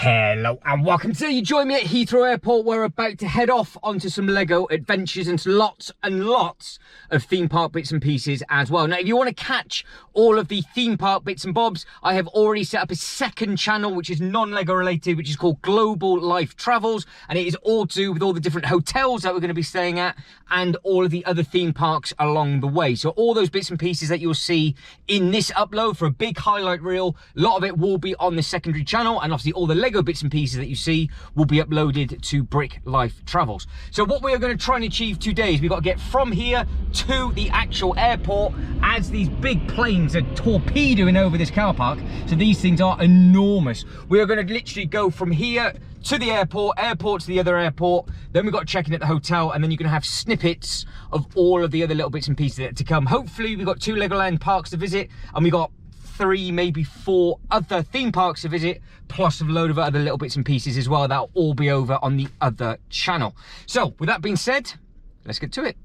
Hello and welcome. Today you join me at Heathrow Airport. We're about to head off onto some Lego adventures and lots and lots of theme park bits and pieces as well. Now, if you want to catch all of the theme park bits and bobs, I have already set up a second channel which is non-Lego related, which is called Global Life Travels, and it is all to do with all the different hotels that we're going to be staying at and all of the other theme parks along the way. So all those bits and pieces that you'll see in this upload for a big highlight reel, a lot of it will be on the secondary channel, and obviously all the Lego bits and pieces that you see will be uploaded to Brick Life Travels. So what we are going to try and achieve today is we've got to get from here to the actual airport, as these big planes are torpedoing over this car park. So these things are enormous. We are going to literally go from here to the airport to the other airport, then we've got to check in at the hotel, and then you're going to have snippets of all of the other little bits and pieces that to come. Hopefully we've got 2 Legoland parks to visit, and we got 3, maybe 4 other theme parks to visit, plus a load of other little bits and pieces as well. That'll all be over on the other channel. So with that being said, let's get to it.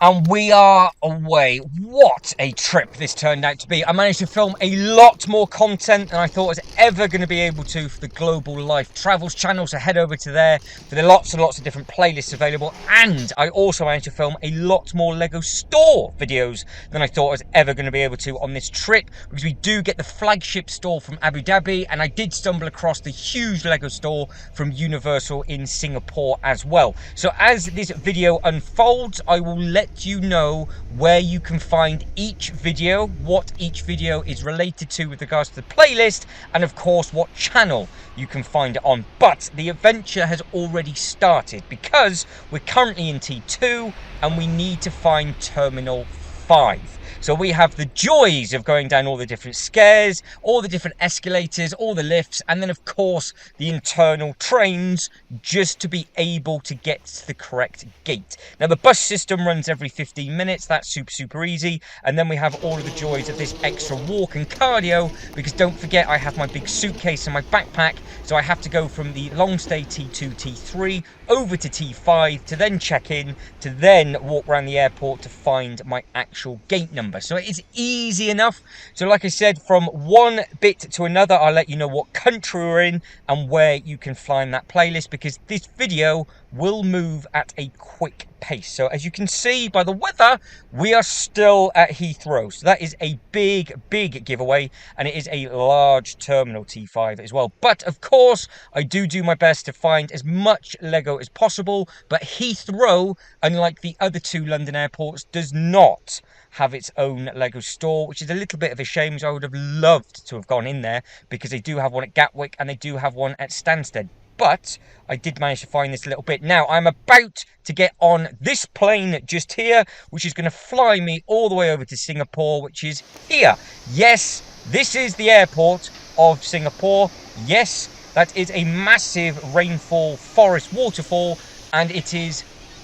And we are away. What a trip this turned out to be. I managed to film a lot more content than I thought I was ever going to be able to for the Global Life Travels channel. So head over to there for the lots and lots of different playlists available. And I also managed to film a lot more Lego store videos than I thought I was ever going to be able to on this trip, because we do get the flagship store from Abu Dhabi, and I did stumble across the huge Lego store from Universal in Singapore as well. So as this video unfolds, I will let you know where you can find each video, what each video is related to with regards to the playlist, and of course what channel you can find it on. But the adventure has already started, because we're currently in T2 and we need to find Terminal 5. So we have the joys of going down all the different stairs, all the different escalators, all the lifts, and then of course the internal trains, just to be able to get to the correct gate. Now the bus system runs every 15 minutes, that's super easy. And then we have all of the joys of this extra walk and cardio, because don't forget I have my big suitcase and my backpack, so I have to go from the long stay T2, T3 over to T5 to then check in, to then walk around the airport to find my actual gate number. So it is easy enough. So like I said, from one bit to another, I'll let you know what country we're in and where you can find that playlist, because this video will move at a quick pace. So as you can see by the weather, we are still at Heathrow. So that is a big giveaway, and it is a large terminal T5 as well. But of course, I do my best to find as much Lego as possible. But Heathrow, unlike the other 2 London airports, does not have its own Lego store, which is a little bit of a shame. So I would have loved to have gone in there, because they do have one at Gatwick and they do have one at Stansted. But I did manage to find this little bit. Now I'm about to get on this plane just here, which is going to fly me all the way over to Singapore, which is here. Yes, this is the airport of Singapore. Yes, that is a massive rainfall forest waterfall, and it is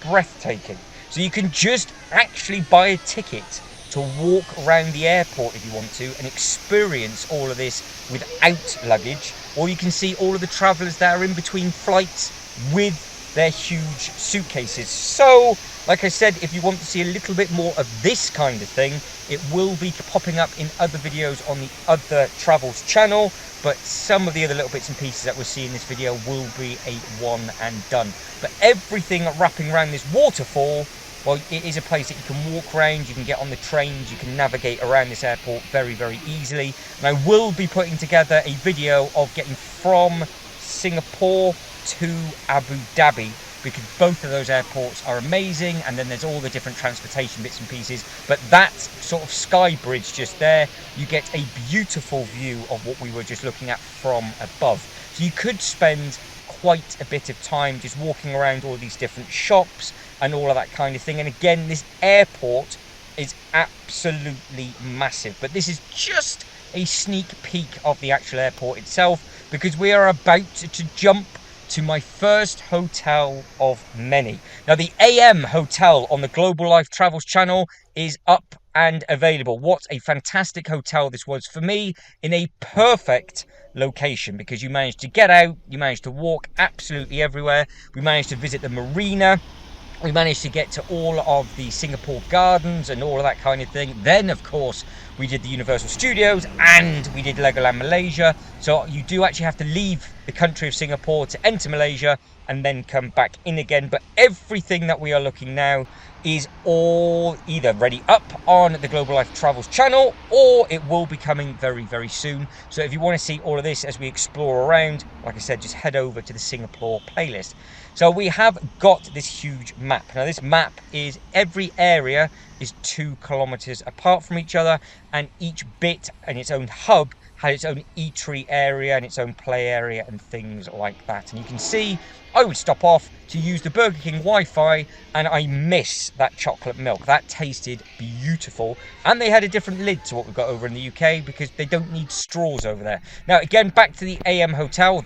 breathtaking. So you can just actually buy a ticket to walk around the airport if you want to, and experience all of this without luggage. Or you can see all of the travellers that are in between flights with their huge suitcases. So, like I said, if you want to see a little bit more of this kind of thing, it will be popping up in other videos on the other travels channel. But some of the other little bits and pieces that we'll see in this video will be a one and done. But everything wrapping around this waterfall, well, it is a place that you can walk around, you can get on the trains, you can navigate around this airport very easily. And I will be putting together a video of getting from Singapore to Abu Dhabi, because both of those airports are amazing, and then there's all the different transportation bits and pieces. But that sort of sky bridge just there, you get a beautiful view of what we were just looking at from above. So you could spend quite a bit of time just walking around all these different shops and all of that kind of thing. And again, this airport is absolutely massive, but this is just a sneak peek of the actual airport itself, because we are about to jump to my first hotel of many. Now the AM hotel on the Global Life Travels channel is up and available. What a fantastic hotel this was for me, in a perfect location, because you managed to get out, you managed to walk absolutely everywhere. We managed to visit the marina, We managed to get to all of the Singapore gardens and all of that kind of thing. Then, of course, we did the Universal Studios and we did Legoland Malaysia. So you do actually have to leave the country of Singapore to enter Malaysia and then come back in again. But everything that we are looking now is all either ready up on the Global Life Travels channel, or it will be coming very, very soon. So if you want to see all of this as we explore around, like I said, just head over to the Singapore playlist. So we have got this huge map. Now this map is, every area is 2 kilometers apart from each other, and each bit and its own hub had its own eatery area and its own play area and things like that. And you can see I would stop off to use the Burger King Wi-Fi, and I miss that chocolate milk. That tasted beautiful, and they had a different lid to what we've got over in the UK because they don't need straws over there. Now again, back to the AM Hotel.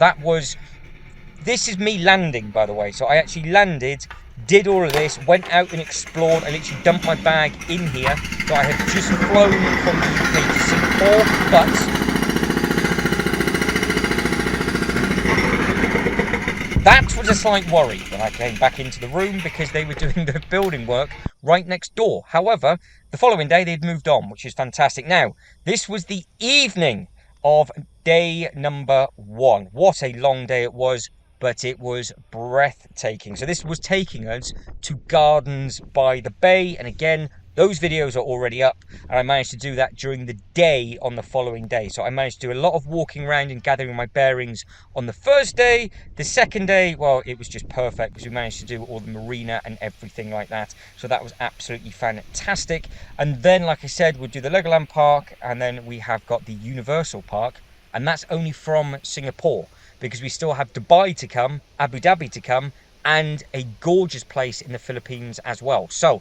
This is me landing, by the way. So I actually landed, did all of this, went out and explored. I literally dumped my bag in here. So I had just flown from the UK to Singapore, but that was a slight worry when I came back into the room because they were doing the building work right next door. However, the following day they'd moved on, which is fantastic. Now, this was the evening of day number 1. What a long day it was, but it was breathtaking. So this was taking us to Gardens by the Bay, and again, those videos are already up, and I managed to do that during the day on the following day. So I managed to do a lot of walking around and gathering my bearings on the first day. The second day, well, it was just perfect because we managed to do all the marina and everything like that. So that was absolutely fantastic. And then, like I said, we'll do the Legoland Park, and then we have got the Universal Park, and that's only from Singapore because we still have Dubai to come, Abu Dhabi to come, and a gorgeous place in the Philippines as well. So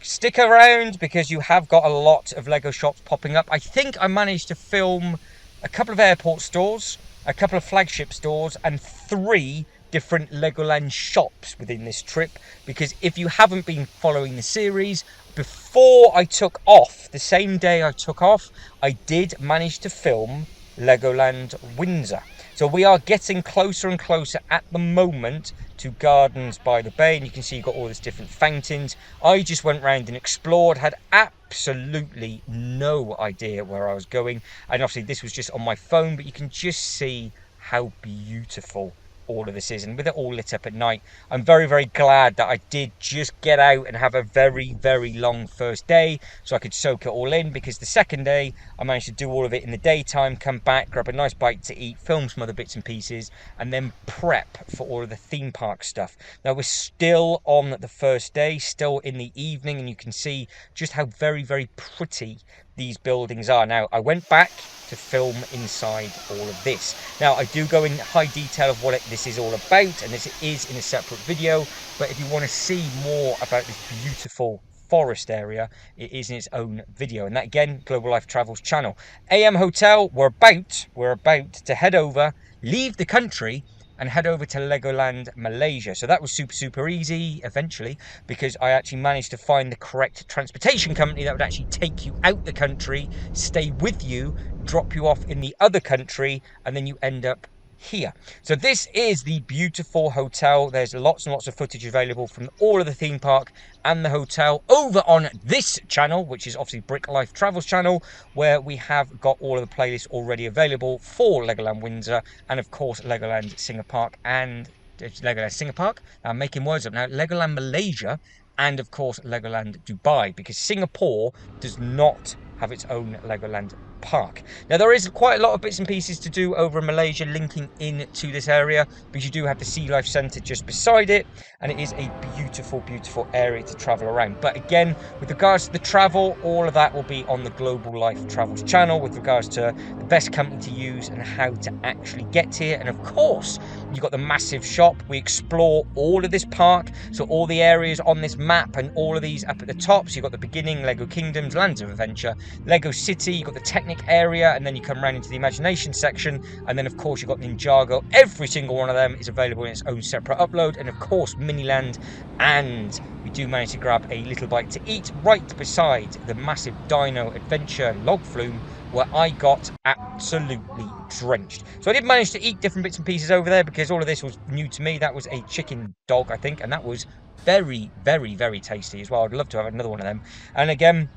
stick around because you have got a lot of Lego shops popping up. I think I managed to film a couple of airport stores, a couple of flagship stores, and 3 different Legoland shops within this trip, because if you haven't been following the series, before I took off, the same day I took off, I did manage to film Legoland Windsor. So we are getting closer and closer at the moment to Gardens by the Bay, and you can see you've got all these different fountains. I just went round and explored, had absolutely no idea where I was going, and obviously this was just on my phone, but you can just see how beautiful all of this is, and with it all lit up at night. I'm very, very glad that I did just get out and have a very, very long first day so I could soak it all in, because the second day I managed to do all of it in the daytime, come back, grab a nice bite to eat, film some other bits and pieces, and then prep for all of the theme park stuff. Now we're still on the first day, still in the evening, and you can see just how very, very pretty these buildings are. Now I went back to film inside all of this. Now I do go in high detail of what this is all about, and this is in a separate video, but if you want to see more about this beautiful forest area, it is in its own video, and that again, Global Life Travels channel. AM Hotel, we're about to head over, leave the country, and head over to Legoland Malaysia. So that was super, super easy eventually, because I actually managed to find the correct transportation company that would actually take you out the country, stay with you, drop you off in the other country, and then you end up here. So this is the beautiful hotel. There's lots and lots of footage available from all of the theme park and the hotel over on this channel, which is obviously Brick Life Travels channel, where we have got all of the playlists already available for Legoland Windsor, and of course Legoland Singapore Park and Legoland Singapore Park. I'm making words up now. Legoland Malaysia, and of course Legoland Dubai, because Singapore does not have its own Legoland Park. Now there is quite a lot of bits and pieces to do over in Malaysia linking into this area, because you do have the Sea Life Centre just beside it, and it is a beautiful, beautiful area to travel around. But again, with regards to the travel, all of that will be on the Global Life Travels channel with regards to the best company to use and how to actually get here. And of course, you've got the massive shop. We explore all of this park, so all the areas on this map and all of these up at the top. So you've got the beginning, Lego Kingdoms, Lands of Adventure, Lego City, you've got the Technic picnic area, and then you come around into the imagination section, and then of course you've got Ninjago. Every single one of them is available in its own separate upload, and of course Miniland, and we do manage to grab a little bite to eat right beside the massive Dino Adventure log flume, where I got absolutely drenched. So I did manage to eat different bits and pieces over there because all of this was new to me. That was a chicken dog, I think, and that was very, very, very tasty as well. I'd love to have another one of them. And again,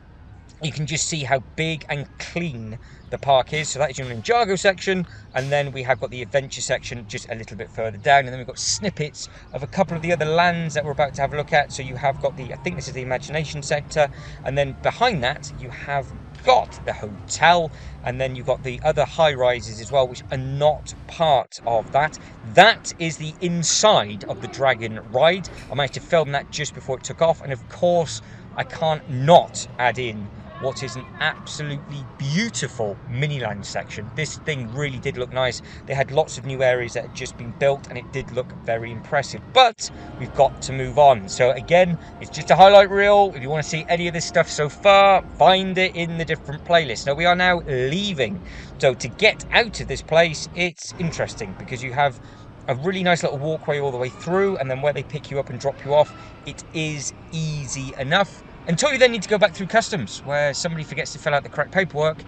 you can just see how big and clean the park is. So that is your Ninjago section, and then we have got the adventure section just a little bit further down, and then we've got snippets of a couple of the other lands that we're about to have a look at. So you have got I think this is the imagination sector, and then behind that you have got the hotel, and then you've got the other high rises as well, which are not part of that. That is the inside of the Dragon ride. I managed to film that just before it took off, and of course I can't not add in what is an absolutely beautiful Miniland section. This thing really did look nice. They had lots of new areas that had just been built, and it did look very impressive. But we've got to move on. So again, it's just a highlight reel. If you want to see any of this stuff so far, find it in the different playlists. Now we are now leaving. So to get out of this place, it's interesting because you have a really nice little walkway all the way through, and then where they pick you up and drop you off, it is easy enough. Until you then need to go back through customs, where somebody forgets to fill out the correct paperwork,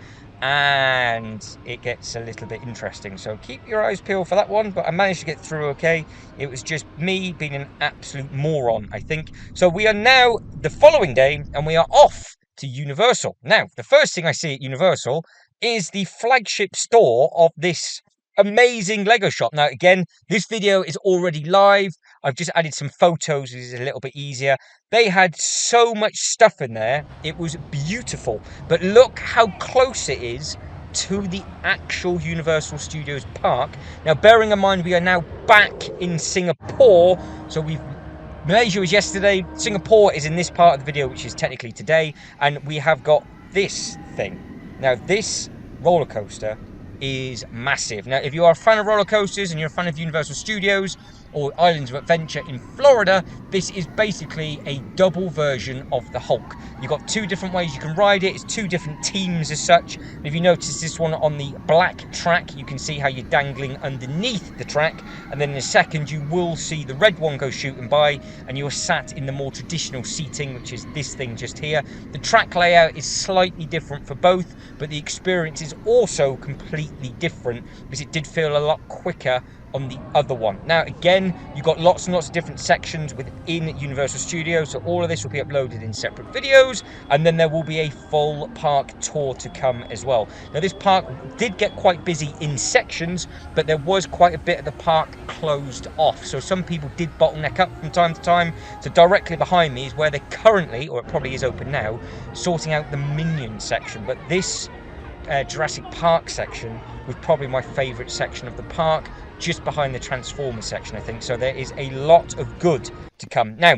and it gets a little bit interesting. So keep your eyes peeled for that one, but I managed to get through okay. It was just me being an absolute moron, I think. So we are now the following day, and we are off to Universal. Now, the first thing I see at Universal is the flagship store of this amazing Lego shop. Now, again, this video is already live. I've just added some photos, which is a little bit easier. They had so much stuff in there. It was beautiful. But look how close it is to the actual Universal Studios park. Now, bearing in mind, we are now back in Singapore. So Malaysia was yesterday. Singapore is in this part of the video, which is technically today. And we have got this thing. Now, this roller coaster is massive. Now, if you are a fan of roller coasters and you're a fan of Universal Studios or Islands of Adventure in Florida, this is basically a double version of the Hulk. You've got two different ways you can ride it. It's two different teams as such. And if you notice this one on the black track, you can see how you're dangling underneath the track, and then in a second you will see the red one go shooting by, and you're sat in the more traditional seating, which is this thing just here. The track layout is slightly different for both, but the experience is also completely different because it did feel a lot quicker on the other one. Now again, you've got lots and lots of different sections within Universal Studios, so all of this will be uploaded in separate videos, and then there will be a full park tour to come as well. Now this park did get quite busy in sections, but there was quite a bit of the park closed off, so some people did bottleneck up from time to time. So directly behind me is where they're currently, or it probably is open now, sorting out the Minion section. But this Jurassic Park section was probably my favourite section of the park, just behind the Transformers section, I think. So there is a lot of good to come. Now,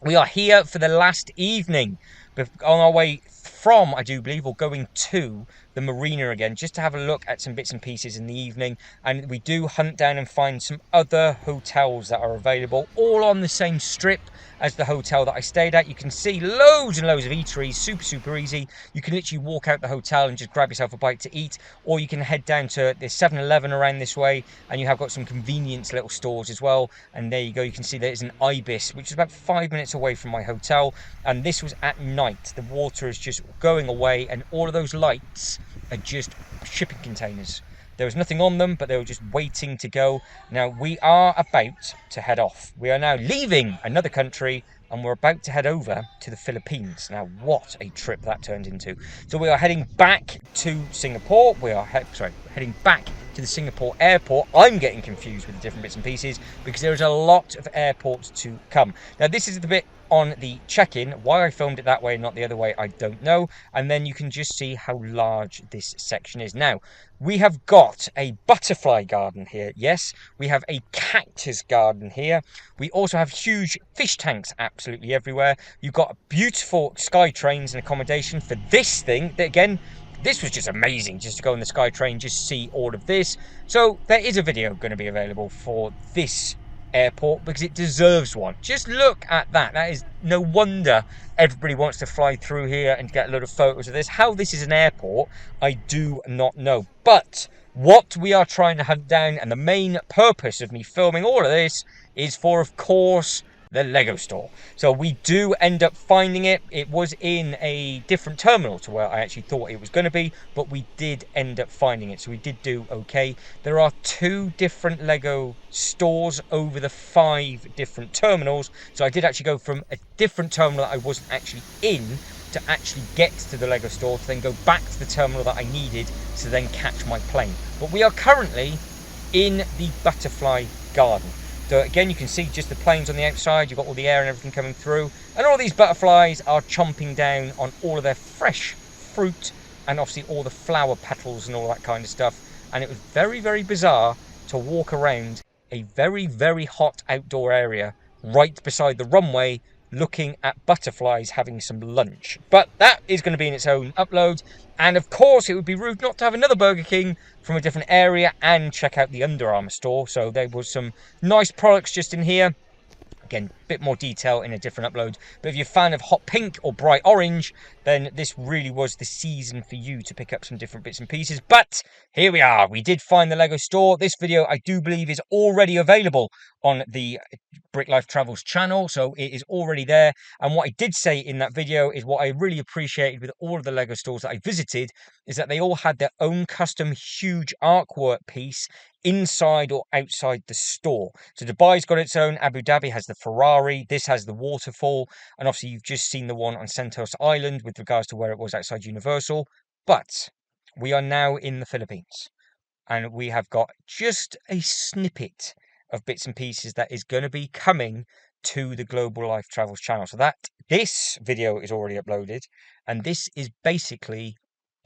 we are here for the last evening, on our way from, I do believe, or going to the marina again, just to have a look at some bits and pieces in the evening. And we do hunt down and find some other hotels that are available, all on the same strip as the hotel that I stayed at. You can see loads and loads of eateries, super easy. You can literally walk out the hotel and just grab yourself a bite to eat, or you can head down to the 7-Eleven around this way, and you have got some convenience little stores as well. And there you go, you can see there's an Ibis, which is about 5 minutes away from my hotel, and this was at night. The water is just going away, and all of those lights are just shipping containers. There was nothing on them, but they were just waiting to go. Now, we are about to head off. We are now leaving another country, and we're about to head over to the Philippines. Now, what a trip that turned into. So we are heading back to Singapore. We are heading back to the Singapore airport. I'm getting confused with the different bits and pieces because there is a lot of airports to come. Now, this is the bit on the check-in. Why I filmed it that way, not the other way, I don't know. And then you can just see how large this section is. Now, we have got a butterfly garden here. Yes, we have a cactus garden here. We also have huge fish tanks absolutely everywhere. You've got beautiful sky trains and accommodation for this thing. Again, this was just amazing, just to go on the sky train, just see all of this. So there is a video going to be available for this airport because it deserves one. Just look at that. That is no wonder everybody wants to fly through here and get a lot of photos of this. How this is an airport, I do not know. But what we are trying to hunt down, and the main purpose of me filming all of this, is for, of course, the Lego store. So we do end up finding it. It was in a different terminal to where I actually thought it was going to be, but we did end up finding it. So we did do okay. There are 2 different Lego stores over the 5 different terminals. So I did actually go from a different terminal that I wasn't actually in to actually get to the Lego store, to then go back to the terminal that I needed to then catch my plane. But we are currently in the butterfly garden. So again, you can see just the planes on the outside. You've got all the air and everything coming through. And all these butterflies are chomping down on all of their fresh fruit and obviously all the flower petals and all that kind of stuff. And it was very, very bizarre to walk around a very, very hot outdoor area right beside the runway looking at butterflies having some lunch. But that is going to be in its own upload. And of course, it would be rude not to have another Burger King from a different area and check out the Under Armour store. So there was some nice products just in here. Again, a bit more detail in a different upload. But if you're a fan of hot pink or bright orange, then this really was the season for you to pick up some different bits and pieces. But here we are. We did find the Lego store. This video, I do believe, is already available on the Brick Life Travels channel. So it is already there. And what I did say in that video is what I really appreciated with all of the Lego stores that I visited is that they all had their own custom huge artwork piece inside or outside the store. So Dubai's got its own, Abu Dhabi has the Ferrari, this has the waterfall, and obviously you've just seen the one on Sentosa Island with regards to where it was outside Universal. But we are now in the Philippines, and we have got just a snippet of bits and pieces that is going to be coming to the Global Life Travels channel. So that this video is already uploaded, and this is basically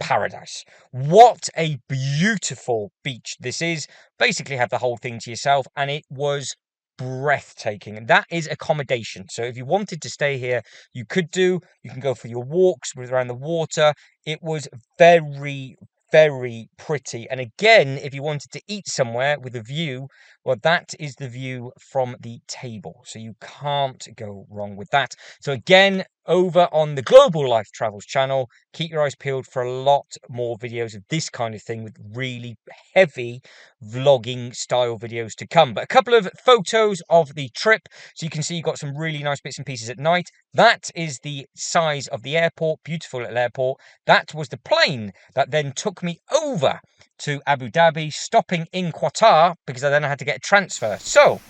paradise. What a beautiful beach this is. Basically have the whole thing to yourself, and it was breathtaking. And that is accommodation. So if you wanted to stay here, you could do. You can go for your walks around the water. It was very, very pretty. And again, if you wanted to eat somewhere with a view, well, that is the view from the table. So you can't go wrong with that. So again, over on the Global Life Travels channel, keep your eyes peeled for a lot more videos of this kind of thing with really heavy vlogging style videos to come. But a couple of photos of the trip. So you can see you've got some really nice bits and pieces at night. That is the size of the airport, beautiful little airport. That was the plane that then took me over to Abu Dhabi, stopping in Qatar because I then had to get a transfer. So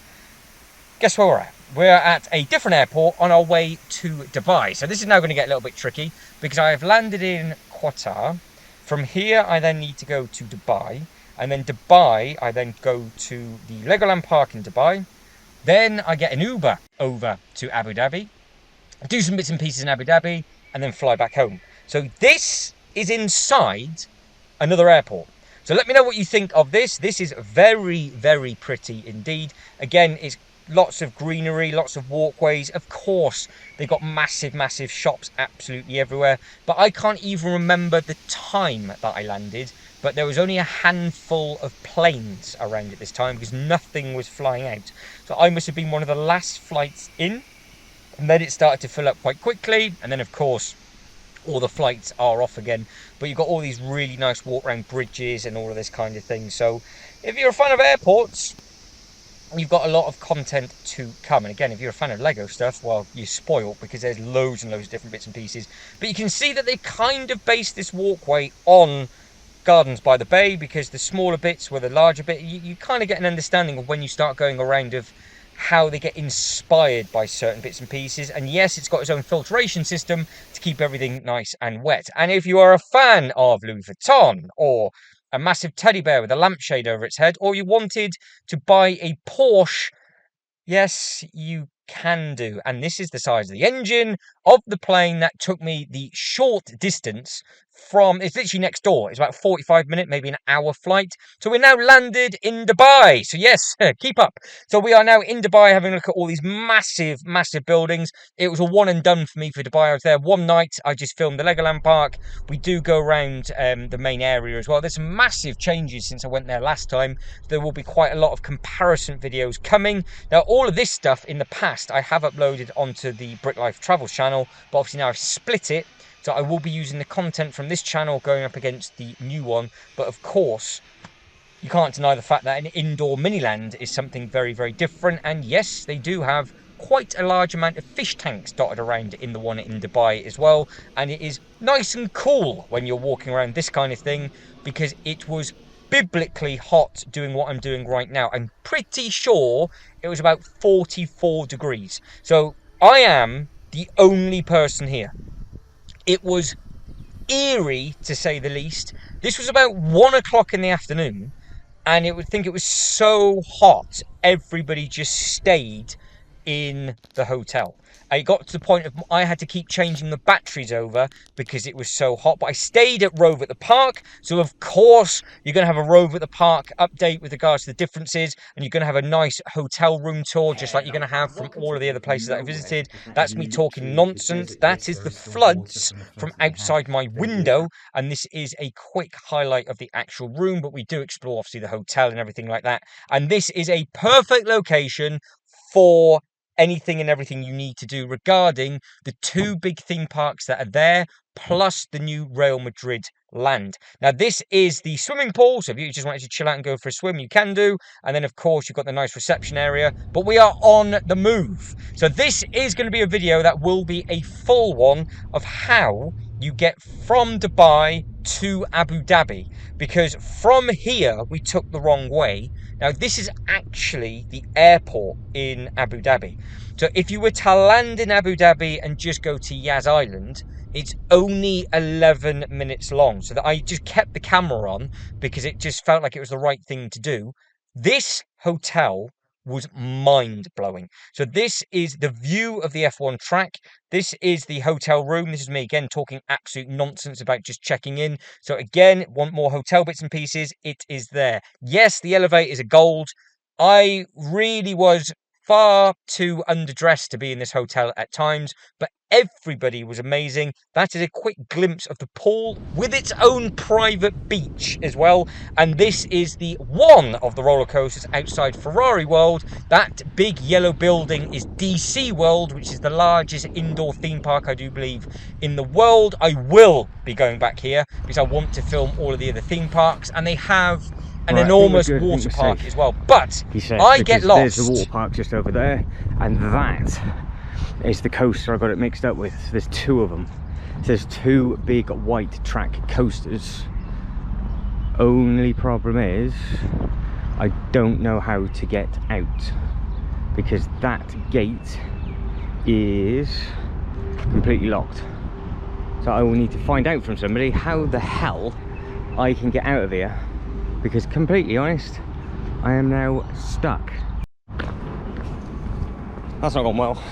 guess where we're at? We're at a different airport on our way to Dubai. So this is now going to get a little bit tricky because I have landed in Qatar. From here, I then need to go to Dubai. And then Dubai, I then go to the Legoland Park in Dubai. Then I get an Uber over to Abu Dhabi, do some bits and pieces in Abu Dhabi, and then fly back home. So this is inside another airport. So let me know what you think of this. This is very, very pretty indeed. Again, it's lots of greenery, lots of walkways. Of course, they've got massive, massive shops absolutely everywhere. But I can't even remember the time that I landed. But there was only a handful of planes around at this time because nothing was flying out. So I must have been one of the last flights in. And then it started to fill up quite quickly. And then, of course, all the flights are off again. But you've got all these really nice walk around bridges and all of this kind of thing. So if you're a fan of airports, you've got a lot of content to come. And again, if you're a fan of Lego stuff, well, you're spoiled because there's loads and loads of different bits and pieces. But you can see that they kind of based this walkway on Gardens by the Bay because the smaller bits were the larger bit. You kind of get an understanding of when you start going around of how they get inspired by certain bits and pieces. And yes, it's got its own filtration system to keep everything nice and wet. And if you are a fan of Louis Vuitton or a massive teddy bear with a lampshade over its head, or you wanted to buy a Porsche, yes, you can do. And this is the size of the engine of the plane that took me the short distance it's literally next door. It's about a 45-minute, maybe an hour flight. So we're now landed in Dubai. So yes, keep up. So we are now in Dubai having a look at all these massive, massive buildings. It was a one and done for me for Dubai. I was there one night. I just filmed the Legoland park. We do go around the main area as well. There's some massive changes since I went there last time. There will be quite a lot of comparison videos coming. Now, all of this stuff in the past I have uploaded onto the Brick Life Travels channel, but obviously now I've split it. So I will be using the content from this channel going up against the new one. But of course, you can't deny the fact that an indoor miniland is something very, very different. And yes, they do have quite a large amount of fish tanks dotted around in the one in Dubai as well. And it is nice and cool when you're walking around this kind of thing, because it was biblically hot doing what I'm doing right now. I'm pretty sure it was about 44 degrees. So I am the only person here. It was eerie, to say the least. This was about 1 o'clock in the afternoon, and it would think it was so hot, everybody just stayed in the hotel. It got to the point of I had to keep changing the batteries over because it was so hot. But I stayed at Rove at the Park. So, of course, you're going to have a Rove at the Park update with regards to the differences. And you're going to have a nice hotel room tour, just like you're going to have from all of the other places that I visited. That's me talking nonsense. That is the floods from outside my window. And this is a quick highlight of the actual room. But we do explore, obviously, the hotel and everything like that. And this is a perfect location for anything and everything you need to do regarding the two big theme parks that are there, plus the new Real Madrid land. Now, this is the swimming pool, so if you just wanted to chill out and go for a swim, you can do. And then, of course, you've got the nice reception area. But we are on the move. So this is going to be a video that will be a full one of how you get from Dubai to Abu Dhabi, because from here we took the wrong way. Now, this is actually the airport in Abu Dhabi. So if you were to land in Abu Dhabi and just go to Yas Island, it's only 11 minutes long. So that I just kept the camera on because it just felt like it was the right thing to do. This hotel was mind-blowing. So this is the view of the F1 track. This is the hotel room. This is me again talking absolute nonsense about just checking in. So again, want more hotel bits and pieces, it is there. Yes, the elevators are gold. I really was far too underdressed to be in this hotel at times, but everybody was amazing. That is a quick glimpse of the pool with its own private beach as well. And this is the one of the roller coasters outside Ferrari World. That big yellow building is DC World, which is the largest indoor theme park, I do believe, in the world. I will be going back here because I want to film all of the other theme parks, and they have an enormous water park as well. But I get lost. There's the water park just over there, and that is the coaster I got it mixed up with. There's two of them. There's two big white track coasters. Only problem is I don't know how to get out, because that gate is completely locked. So I will need to find out from somebody how the hell I can get out of here, because completely honest, I am now stuck. That's not gone well.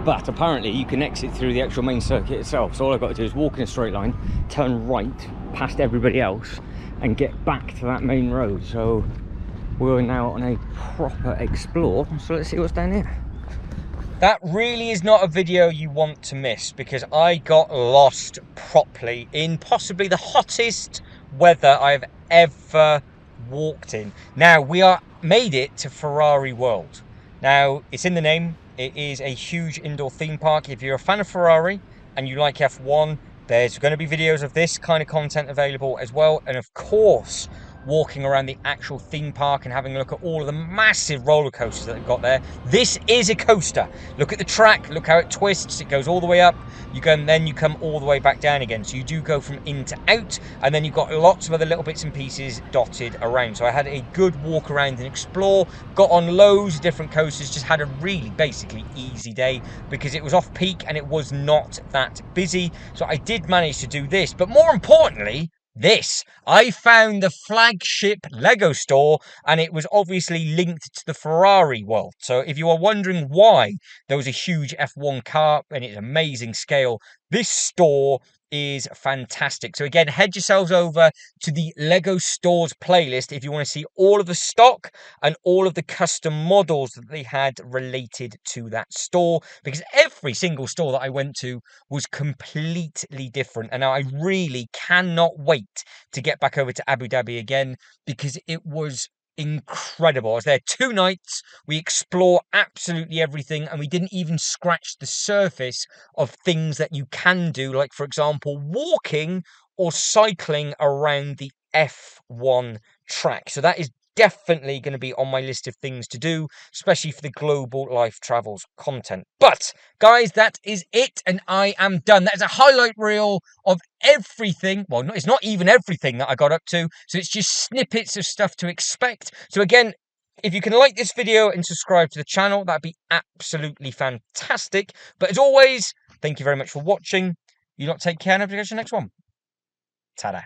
But apparently you can exit through the actual main circuit itself. So all I've got to do is walk in a straight line, turn right past everybody else, and get back to that main road. So we're now on a proper explore. So let's see what's down here. That really is not a video you want to miss, because I got lost properly in possibly the hottest weather I've ever walked in. Now, we are made it to Ferrari World. Now, it's in the name. It is a huge indoor theme park. If you're a fan of Ferrari and you like F1, there's going to be videos of this kind of content available as well. And of course, walking around the actual theme park and having a look at all of the massive roller coasters that they've got there. This is a coaster. Look at the track, look how it twists. It goes all the way up, you go, and then you come all the way back down again. So you do go from in to out, and then you've got lots of other little bits and pieces dotted around. So I had a good walk around and explore, got on loads of different coasters, just had a really basically easy day because it was off peak and it was not that busy. So I did manage to do this, but more importantly, this. I found the flagship Lego store, and it was obviously linked to the Ferrari World. So if you are wondering why there was a huge F1 car and its amazing scale, this store is fantastic. So again, head yourselves over to the Lego Stores playlist if you want to see all of the stock and all of the custom models that they had related to that store, because every single store that I went to was completely different. And now I really cannot wait to get back over to Abu Dhabi again, because it was incredible. I was there 2 nights. We explore absolutely everything, and we didn't even scratch the surface of things that you can do, like, for example, walking or cycling around the F1 track. So that is definitely going to be on my list of things to do, especially for the global life travels content. But guys, that is it, and I am done. That is a highlight reel of everything. Well, it's not even everything that I got up to, so it's just snippets of stuff to expect. So again, if you can like this video and subscribe to the channel, that'd be absolutely fantastic. But as always, thank you very much for watching. You lot take care, and I'll catch you next one. Ta-da.